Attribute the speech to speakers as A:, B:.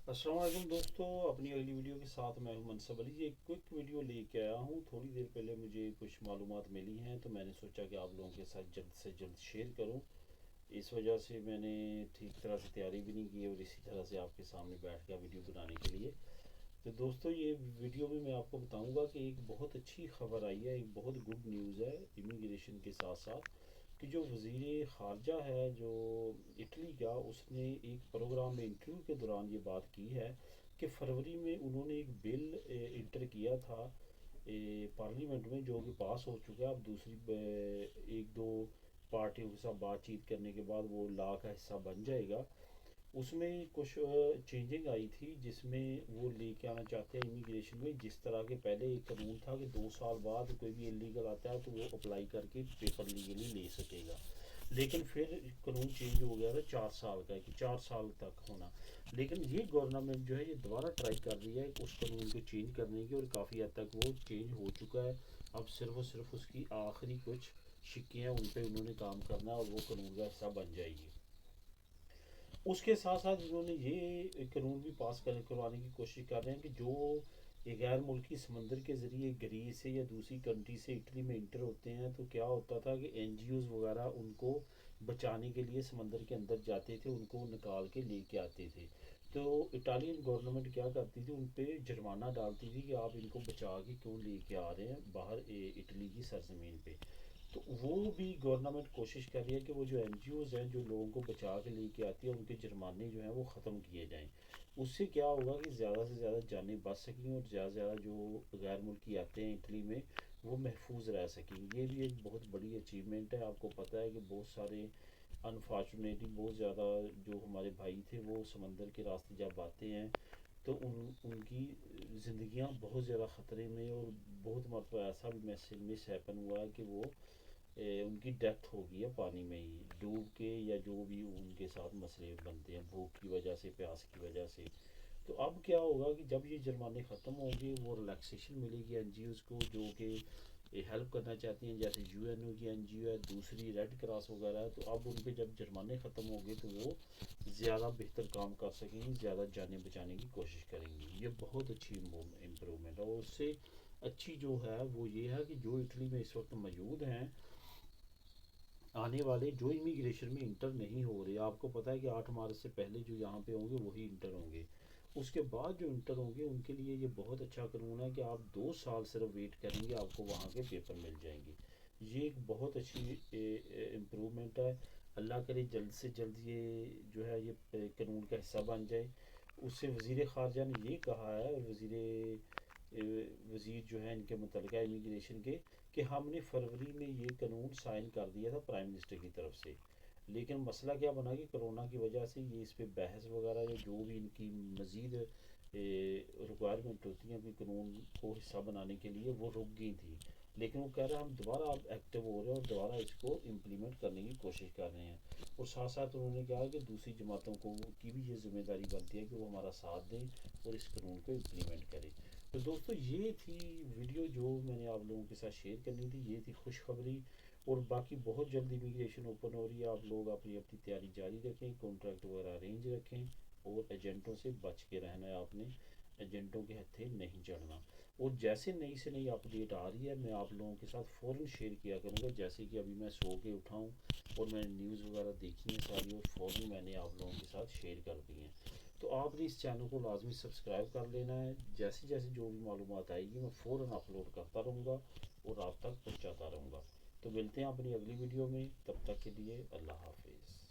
A: अस्सलाम वालेकुम दोस्तों, अपनी अगली वीडियो के साथ मैं हूं मनसब अली। एक क्विक वीडियो लेके आया हूं। थोड़ी देर पहले मुझे कुछ मालूमात मिली हैं तो मैंने सोचा कि आप लोगों के साथ जल्द से जल्द शेयर करूं। इस वजह से मैंने ठीक तरह से तैयारी भी नहीं की और इसी तरह से आपके सामने बैठ गया वीडियो बनाने के लिए। तो दोस्तों, ये वीडियो में मैं आपको बताऊंगा कि एक बहुत अच्छी खबर आई है, एक बहुत गुड न्यूज़ है इमिग्रेशन के साथ साथ, कि जो वज़ीर ख़ारजा है जो इटली का, उसने एक प्रोग्राम में इंटरव्यू के दौरान ये बात की है कि फरवरी में उन्होंने एक बिल इंटर किया था पार्लियामेंट में, जो कि पास हो चुका है। अब दूसरी एक दो पार्टियों के साथ बातचीत करने के बाद वो लॉ का हिस्सा बन जाएगा। उसमें कुछ चेंजिंग आई थी जिसमें वो लेके आना चाहते हैं इमिग्रेशन में। जिस तरह के पहले एक कानून था कि 2 साल बाद कोई भी इलीगल आता है तो वो अप्लाई करके पेपर लीगली ले सकेगा, लेकिन फिर कानून चेंज हो गया था 4 साल का, कि 4 साल तक होना। लेकिन ये गवर्नमेंट जो है ये दोबारा ट्राई कर रही है उस कानून को चेंज करने की, और काफ़ी हद तक वो चेंज हो चुका है। अब सिर्फ और सिर्फ उसकी आखिरी कुछ शिक्कियाँ उन पर उन्होंने काम करना है और वो कानून का हिस्सा बन जाएगी। उसके साथ साथ इन्होंने ये कानून भी पास करवाने की कोशिश कर रहे हैं कि जो ये गैर मुल्की समंदर के ज़रिए ग्रीस से या दूसरी कंट्री से इटली में इंटर होते हैं, तो क्या होता था कि एनजीओज़ वगैरह उनको बचाने के लिए समंदर के अंदर जाते थे, उनको निकाल के लेके आते थे। तो इटालियन गवर्नमेंट क्या करती थी, उन पे जुर्माना डालती थी कि आप इनको बचा के क्यों लेके आ रहे हैं बाहर इटली की सरजमीन पे। तो वो भी गवर्नमेंट कोशिश कर रही है कि वो जो एनजीओज़ हैं जो लोगों को बचा के लेके आती है, उनके जुर्माने जो हैं वो ख़त्म किए जाएं। उससे क्या होगा कि ज़्यादा से ज़्यादा जानें बच सकेंगी और ज़्यादा से ज़्यादा जो गैर मुल्की आते हैं इटली में वो महफूज रह सकेंगे। ये भी एक बहुत बड़ी अचीवमेंट है। आपको पता है कि बहुत सारे अनफॉर्चुनेटली बहुत ज़्यादा जो हमारे भाई थे वो समंदर के रास्ते जब आते हैं तो उनकी ज़िंदगियां बहुत ज़्यादा ख़तरे में, और बहुत मरतबा ऐसा भी मिस हैपन हुआ है कि वो उनकी डेथ हो गई है पानी में ही डूब के, या जो भी उनके साथ मसले बनते हैं भूख की वजह से, प्यास की वजह से। तो अब क्या होगा कि जब ये जुर्माने ख़त्म होंगे, वो रिलैक्सेशन मिलेगी एनजीओज़ को जो कि हेल्प करना चाहती हैं, जैसे यूएनओ की एनजीओ है, दूसरी रेड क्रॉस वगैरह है। तो अब उन पे जब जुर्माने ख़त्म होंगे तो वो ज़्यादा बेहतर काम कर सकेंगी, ज़्यादा जानें बचाने की कोशिश करेंगी। ये बहुत अच्छी इम्प्रूवमेंट है। और उससे अच्छी जो है वो ये है कि जो इटली में इस वक्त मौजूद हैं, आने वाले जो इमिग्रेशन में इंटर नहीं हो रहे, आपको पता है कि 8 मार्च से पहले जो यहाँ पे होंगे वही इंटर होंगे। उसके बाद जो इंटर होंगे उनके लिए ये बहुत अच्छा कानून है कि आप 2 साल सिर्फ वेट करेंगे, आपको वहाँ के पेपर मिल जाएंगे। ये एक बहुत अच्छी इम्प्रूवमेंट है। अल्लाह करे जल्द से जल्द ये जो है ये कानून का हिस्सा बन जाए। उससे वज़ीर ख़ारजा ने ये कहा है, वज़ीर जो है इनके मुतलका इमिग्रेशन के, कि हमने फरवरी में ये कानून साइन कर दिया था प्राइम मिनिस्टर की तरफ से। लेकिन मसला क्या बना कि कोरोना की वजह से ये इस पे बहस वगैरह या जो भी इनकी मज़ीद रिक्वायरमेंट होती है कि कानून को हिस्सा बनाने के लिए, वो रुक गई थी। लेकिन वो कह रहे हैं हम दोबारा अब एक्टिव हो रहे हैं और दोबारा इसको इम्प्लीमेंट करने की कोशिश कर रहे हैं। और साथ साथ उन्होंने कहा कि दूसरी जमातों को की भी ये जिम्मेदारी बनती है कि वो हमारा साथ दें और इस कानून को इम्प्लीमेंट करें। तो दोस्तों, ये थी वीडियो जो मैंने आप लोगों के साथ शेयर करनी थी। ये थी खुशखबरी। और बाकी बहुत जल्द इमिग्रेशन ओपन हो रही है। आप लोग अपनी अपनी तैयारी जारी रखें, कॉन्ट्रैक्ट वगैरह अरेंज रखें, और एजेंटों से बच के रहना है आपने। एजेंटों के हत्थे नहीं चढ़ना। और जैसे नई से नई अपडेट आ रही है मैं आप लोगों के साथ फ़ौरन शेयर किया करूँगा। जैसे कि अभी मैं सो के उठाऊँ और मैंने न्यूज़ वगैरह देखी है सारी, और फ़ौरन मैंने आप लोगों के साथ शेयर कर दी हैं। तो आपने इस चैनल को लाजमी सब्सक्राइब कर लेना है। जैसे जैसे जो भी मालूमात आएगी मैं फ़ौरन अपलोड करता रहूँगा और आप तक पहुँचाता रहूँगा। तो मिलते हैं अपनी अगली वीडियो में, तब तक के लिए अल्लाह हाफिज़।